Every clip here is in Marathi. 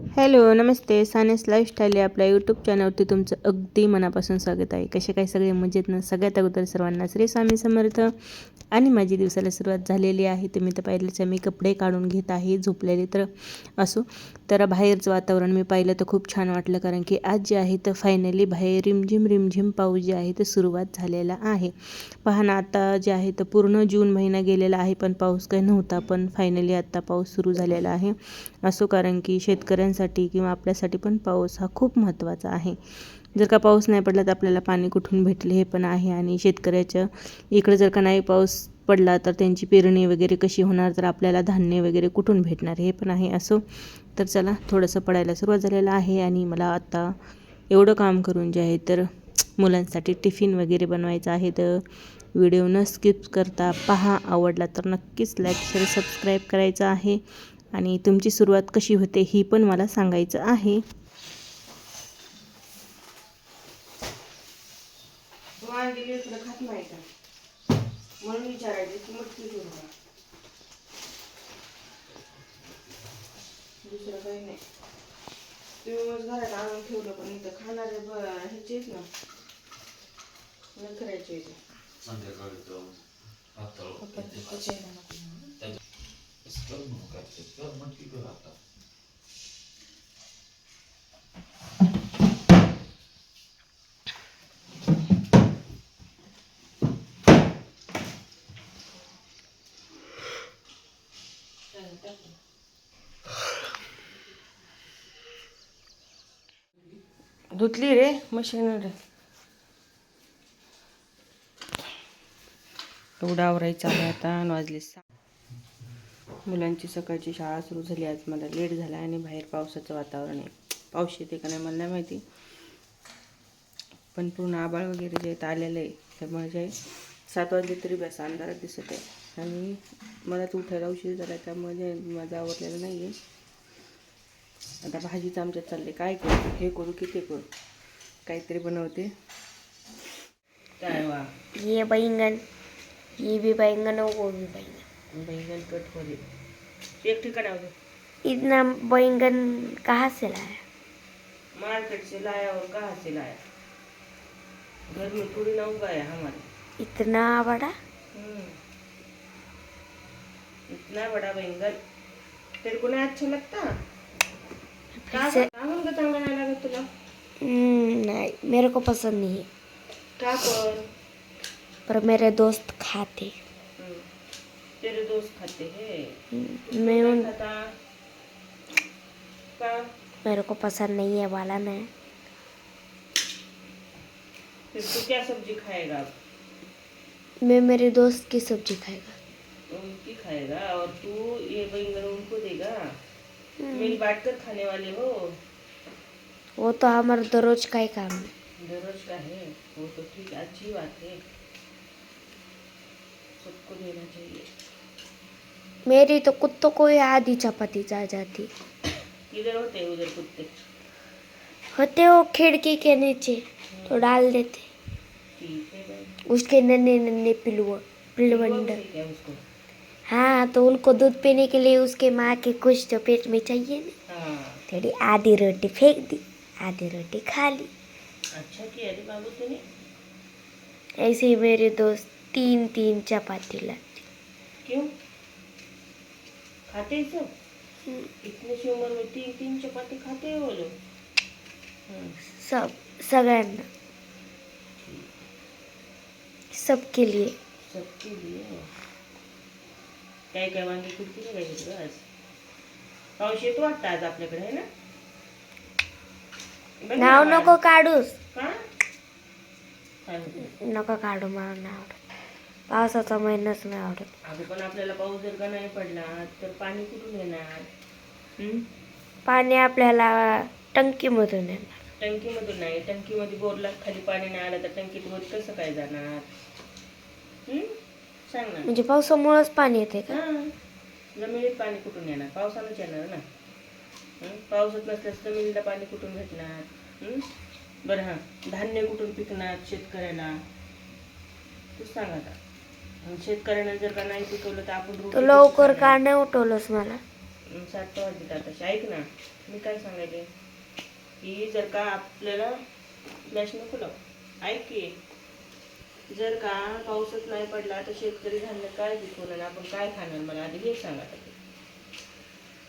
हॅलो नमस्ते. सानेस लाईफस्टाईल या आपल्या यूट्यूब चॅनलवरती तुमचं अगदी मनापासून स्वागत आहे. कसे काय सगळे मजेत ना. सगळ्यात अगोदर सर्वांना श्री स्वामी समर्थ. आणि माझी दिवसाला सुरुवात झालेली आहे. तुम्ही तर पाहिलंच आहे, मी कपडे काढून घेत आहे झोपलेले तर असो. तर बाहेरचं वातावरण मी पाहिलं तर खूप छान वाटलं, कारण की आज जे आहे तर फायनली बाहेर रिमझिम पाऊस जे आहे तर सुरुवात झालेला आहे. पहा ना, आता जे आहे तर पूर्ण जून महिना गेलेला आहे पण पाऊस काही नव्हता, पण फायनली आत्ता पाऊस सुरू झालेला आहे. असो, कारण की शेतकऱ्यांसाठी किंवा आपल्यासाठी पण पाऊस हा खूप महत्त्वाचा आहे. जर का पाऊस नाही पडला तर आपल्याला पाणी कुठून भेटले हे पण आहे. आणि शेतकऱ्याच्या इकडे जर का नाही पाऊस पडला तर त्यांची पेरणी वगैरे कशी होणार, तर आपल्याला धान्य वगैरे कुठून भेटणार हे पण आहे. असो, तर चला थोडंसं पडायला सुरुवात झालेलं आहे. आणि मला आता एवढं काम करून जे आहे तर मुलांसाठी टिफिन वगैरे बनवायचं आहे. तर व्हिडिओ न स्किप करता पहा. आवडला तर नक्कीच लाईक शेअर सबस्क्राईब करायचं आहे. आणि तुमची सुरुवात कशी होते ही पण मला सांगायचं आहे. खात नाही का म्हणून विचारायचे की मटकी करू का, दुसरं काही नाही. तुम्ही मग घरात आणून ठेवलं पण इथं खाणारे ह्याचे आहेत ना, नखऱ्याचे धुतली रे मशीनवर. एवढा आवरायचं आहे आता. वाजले 6. मुलांची सकाळची शाळा सुरू झाली. आज मला लेट झाला आणि बाहेर पावसाचं वातावरण आहे. पाऊस येते का नाही मला नाही माहिती, पण पूर्ण आबाळ वगैरे जे आलेलं आहे त्यामुळे जे 7 वाजले तरी बस अंधारात दिसत आहे. आणि मलाच उठायला उशीर झाला त्यामुळे माझं आवडलेलं नाही आहे. आता भाजीचं आमच्यात चालले, काय करू, हे करू की ते करू, काहीतरी बनवते. काय वा, ये बैंगन, ये भी बैंगन और वो भी बैंगन. बैंगन कट हो रही एक ठिकाना हो. इतना बैंगन कहाँ से लाया? मार्केट से लाया. और कहाँ से लाया? घर में थोड़ी ना उगाया हमारे. इतना बड़ा? इतना बड़ा बैंगन तेरे को नहीं अच्छा लगता? फिर चांगला नाही लागत तुला? नहीं, मेरे को पसंद नहीं है. का पर मेरे दोस्त खाते. तेरे दोस्त खाते हैं, मैं उन खाता का? मेरे को पसंद नहीं है वाला नहीं. फिर तू क्या सब्जी खाएगा अब? मैं मेरे दोस्त की सब्जी खाएगा. उनकी खाएगा और तू ये बैंगन उनको देगा. मिल बांट कर खाने वाले हो. वो तो हमारा दररोज का ही काम है. दररोज का है वो तो ठीक, अच्छी बात है, सबको देना चाहिए. मेरी तो कुत्तों को ही आधी चपाती जा जाती. इधर होते हैं उधर कुत्ते? होते वो खिड़की के नीचे तो डाल देते. ठीक है भाई. उसके नन्हे नन्हे पिलवंड. क्या उसको? हाँ, तो उनको दूध पीने के लिए उसके माँ के कुछ तो पेट में चाहिए ना. हाँ, थोड़ी आधी रोटी फेंक दी, आधी रोटी खा ली. अच्छा किया रे बाबू तूने. ऐसे ही मेरे दोस्त 3-3 चपाती लाते. क्यों खाते हैं सब? इतने सी उम्र में 3-3 चपाती खाते हैं वो लोग. सब सगळ्यांना, सबके लिए. सबके लिए. काय काय वांगी कुठली काय घेतलं आज? पाऊस येतो वाटतं आज आपल्याकडे, आहे ना? बघ ना नाव बाळा. नको काढूस. का? काय होतं? नको काढू, मला नाही आवडत. पावसाचा महिनाच नाही आवडत. अगं पण आपल्याला पाऊस जर का नाही पडला तर पाणी कुठून येणार? पाणी आपल्याला टंकीमधून येणार. टंकीमधून नाही. टंकीमध्ये बोरला खाली पाणी नाही आलं तर टंकीत वर कसं काय जाणार? सांग ना. म्हणजे पावसामुळेच पाणी येते का? हां, जमिनीत पाणी कुठून येणार? पावसानंच येणार ना. पावसात नसल्यास जमिनीला पाणी कुठून भेटणार? बरं हां, धान्य कुठून पिकणार शेतकऱ्याला? तूच सांग आता. शेतकऱ्यानं जर का नाही पिकवलं तर आपण तो लवकर का नाही उठवलंस मला? 7 वाजता तसे. ऐक ना, मी काय सांगायचे की जर का आपल्याला फ्लॅश नको लाव, ऐक की, जर का पाऊसच नाही पडला तर शेतकरी धान्य काय पिकवणार, आपण काय खाणार, मला आधी हे सांगा.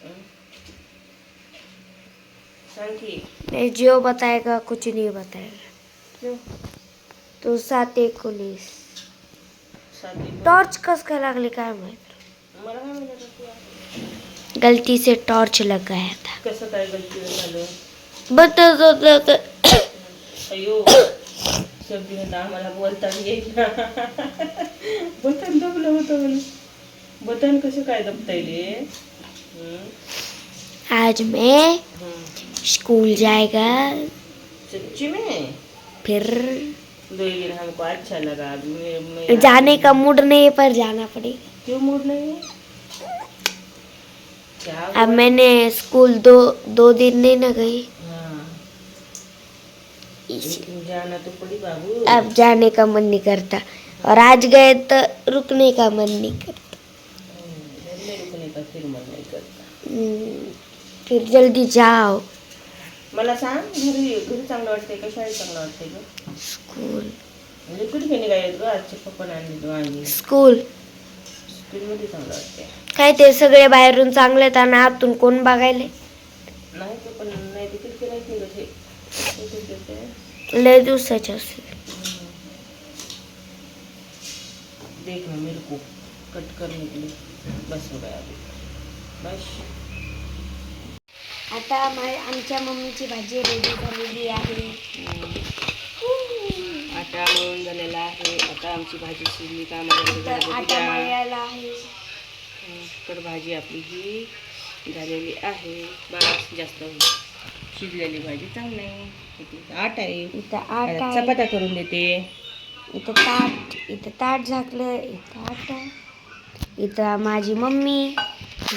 हं? सांग की. नहीं, जो बताएगा कुछ नहीं बताएगा. क्यों? तो 7:19 साधी टॉर्च कस काय लागली काय माहित. मला काय म्हणत होती? गलती से टॉर्च लग गया था. कसं काय गलतीनं झालं? बता. अयो, शब्दीनं आम्हाला बोलता येईल ना. बटन दबलं होतं म्हणे. बटन कसं काय दबता येईल? आज मैं स्कूल जाएगा, सच्ची में फिर दो दिन हमको अच्छा लगा. मैं जाने का मूड नहीं है पर जाना पड़ेगा. क्यों मूड नहीं है? क्या अब हुआ? मैंने स्कूल दो दिन नहीं ना गई, हाँ, इसी जाना तो पड़ी बाबू. अब जाने का मन नहीं करता, और आज गए तो रुकने का मन नहीं करता. घर में रुकने का फिर मन नहीं करता. फिर जल्दी जाओ. मला सांग, घरी घरी चांगलं वाटतंय का शाळेत चांगलं वाटतंय ग? स्कूल लिक्विड फेणी काय आहेत ग? आजच्या पप्पाने आणली वांगी. स्कूल स्कूलमध्ये चांगलं वाटतंय. काय ते सगळे बाहेरून चांगले आहेत आणि आतून कोण बघायले. नाही ते पण नाही ते किती नाही निघत हे. हे ते. लय दिवसाचे असेल. देख ना मेरे को कट करने के लिए बस हो गया अभी. बस. आता आमच्या मम्मीची भाजी रेडी झालेली आहे. आटा मळून झालेला आहे. आता आमची भाजी शिजली का आम्हाला आटा मळलेला आहे. तर भाजी आपली ही झालेली आहे. बस जास्त शिजलेली भाजी चांगली आहे. इथे आट आहे. इथं आटा आहे. चपात्या करून देते. इथं ताट झाकलं. इथं आटा. इथं माझी मम्मी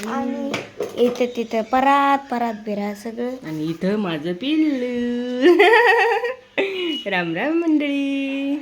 आणि इथं तिथं परात बिरा सगळं. आणि इथं माझं पिल्लू. राम राम मंडळी.